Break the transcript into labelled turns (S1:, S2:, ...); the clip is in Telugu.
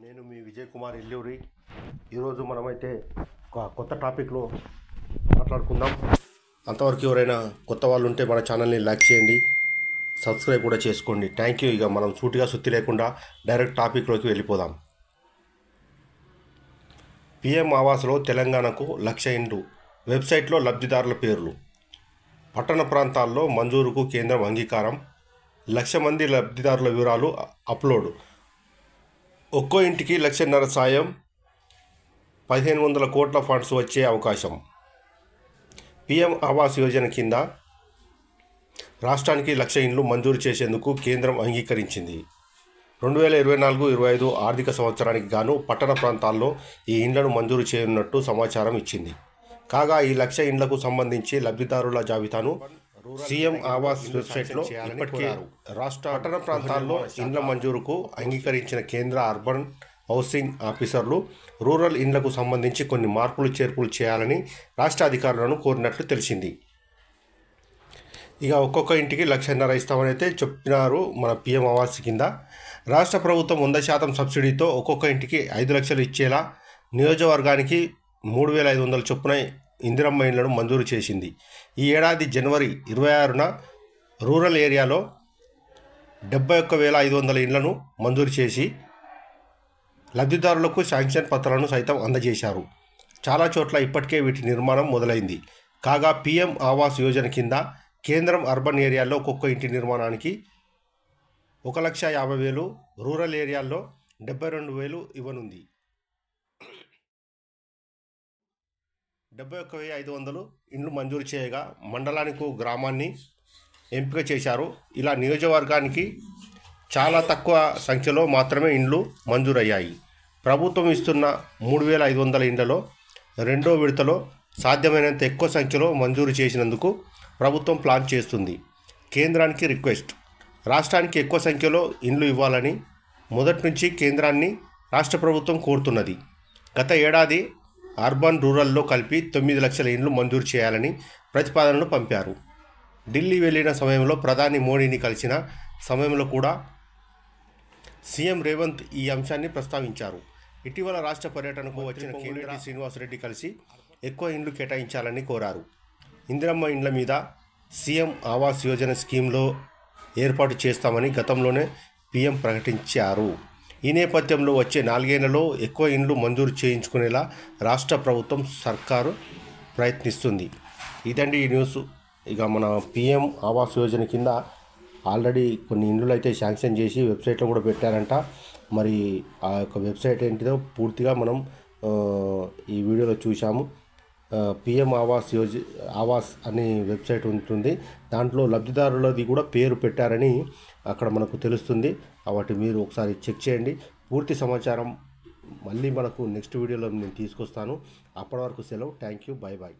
S1: నేను మీ విజయ్ కుమార్ ఇల్లూరి. ఈరోజు మనమైతే ఒక కొత్త టాపిక్లో మాట్లాడుకుందాం. అంతవరకు ఎవరైనా కొత్త వాళ్ళు ఉంటే మన ఛానల్ని లైక్ చేయండి, సబ్స్క్రైబ్ కూడా చేసుకోండి. Thank you. ఇక మనం సూటిగా సుత్తి లేకుండా డైరెక్ట్ టాపిక్లోకి వెళ్ళిపోదాం. పిఎం ఆవాస్లో తెలంగాణకు 1,00,000 ఇండ్లు. వెబ్సైట్లో లబ్ధిదారుల పేర్లు. పట్టణ ప్రాంతాల్లో మంజూరుకు కేంద్రం అంగీకారం. 1,00,000 మంది లబ్ధిదారుల వివరాలు అప్లోడ్. ఒక్కో ఇంటికి 1,50,000 సాయం, 1,500 కోట్ల ఫండ్స్ వచ్చే అవకాశం. పిఎం ఆవాస్ యోజన కింద రాష్ట్రానికి 1,00,000 ఇండ్లు మంజూరు చేసేందుకు కేంద్రం అంగీకరించింది. 2024-25 ఆర్థిక సంవత్సరానికి గాను పట్టణ ప్రాంతాల్లో ఈ ఇండ్లను మంజూరు చేయనున్నట్టు సమాచారం ఇచ్చింది. కాగా ఈ 1,00,000 ఇండ్లకు సంబంధించి లబ్ధిదారుల జాబితాను సీఎం ఆవాస్ వెబ్సైట్లో ఇప్పటికే రాష్ట్ర పట్టణ ప్రాంతాల్లో ఇండ్ల మంజూరుకు అంగీకరించిన కేంద్ర అర్బన్ హౌసింగ్ ఆఫీసర్లు రూరల్ ఇండ్లకు సంబంధించి కొన్ని మార్పులు చేర్పులు చేయాలని రాష్ట్ర అధికారులను కోరినట్లు తెలిసింది. ఇక ఒక్కొక్క ఇంటికి 1,50,000 ఇస్తామని అయితే చెప్పినారు. మన పిఎం ఆవాస్ కింద రాష్ట్ర ప్రభుత్వం 100% సబ్సిడీతో ఒక్కొక్క ఇంటికి 5 లక్షలు ఇచ్చేలా నియోజకవర్గానికి 3,500 చొప్పున ఇందిరమ్మ ఇండ్లను మంజూరు చేసింది. ఈ ఏడాది జనవరి 26న రూరల్ ఏరియాలో 71,500 ఇండ్లను మంజూరు చేసి లబ్ధిదారులకు శాంక్షన్ పత్రాలను సైతం అందజేశారు. చాలా చోట్ల ఇప్పటికే వీటి నిర్మాణం మొదలైంది. కాగా పిఎం ఆవాస్ యోజన కింద కేంద్రం అర్బన్ ఏరియాల్లో ఒక్కొక్క ఇంటి నిర్మాణానికి 1,50,000, రూరల్ ఏరియాల్లో 72,000 ఇవ్వనుంది. 71,500 ఇండ్లు మంజూరు చేయగా మండలానికి గ్రామాన్ని ఎంపిక చేశారు. ఇలా నియోజకవర్గానికి చాలా తక్కువ సంఖ్యలో మాత్రమే ఇండ్లు మంజూరయ్యాయి. ప్రభుత్వం ఇస్తున్న 3,500 ఇండ్లలో రెండో విడతలో సాధ్యమైనంత ఎక్కువ సంఖ్యలో మంజూరు చేసినందుకు ప్రభుత్వం ప్లాన్ చేస్తుంది. కేంద్రానికి రిక్వెస్ట్. రాష్ట్రానికి ఎక్కువ సంఖ్యలో ఇండ్లు ఇవ్వాలని మొదటి నుంచి కేంద్రాన్ని రాష్ట్ర ప్రభుత్వం కోరుతున్నది. గత ఏడాది అర్బన్ రూరల్లో కలిపి 9 లక్షల ఇండ్లు మంజూరు చేయాలని ప్రతిపాదనలు పంపారు. ఢిల్లీ వెళ్లిన సమయంలో ప్రధాని మోడీని కలిసిన సమయంలో కూడా సీఎం రేవంత్ ఈ అంశాన్ని ప్రస్తావించారు. ఇటీవల రాష్ట్ర పర్యటనకు వచ్చిన కేంద్ర శ్రీనివాసరెడ్డి కలిసి ఎక్కువ ఇండ్లు కేటాయించాలని కోరారు. ఇందిరమ్మ ఇండ్ల మీద సీఎం ఆవాస్ యోజన స్కీమ్లో ఏర్పాటు చేస్తామని గతంలోనే పీఎం ప్రకటించారు. ఈ నేపథ్యంలో వచ్చే 4 ఏళ్లలో ఎక్కువ ఇండ్లు మంజూరు చేయించుకునేలా రాష్ట్ర ప్రభుత్వం సర్కారు ప్రయత్నిస్తుంది. ఇదండి ఈ న్యూస్. ఇక మన పిఎం ఆవాస్ యోజన కింద ఆల్రెడీ కొన్ని ఇండ్లు అయితే శాంక్షన్ చేసి వెబ్సైట్లో కూడా పెట్టారంట. మరి ఆ యొక్క వెబ్సైట్ ఏంటిదో పూర్తిగా మనం ఈ వీడియోలో చూసాము. పిఎం ఆవాస్ అనే వెబ్సైట్ ఉంటుంది. దాంట్లో లబ్ధిదారులది కూడా పేరు పెట్టారని అక్కడ మనకు తెలుస్తుంది. కాబట్టి మీరు ఒకసారి చెక్ చేయండి. పూర్తి సమాచారం మళ్ళీ మనకు నెక్స్ట్ వీడియోలో నేను తీసుకొస్తాను. అప్పటి వరకు సెలవు. Thank you. Bye bye.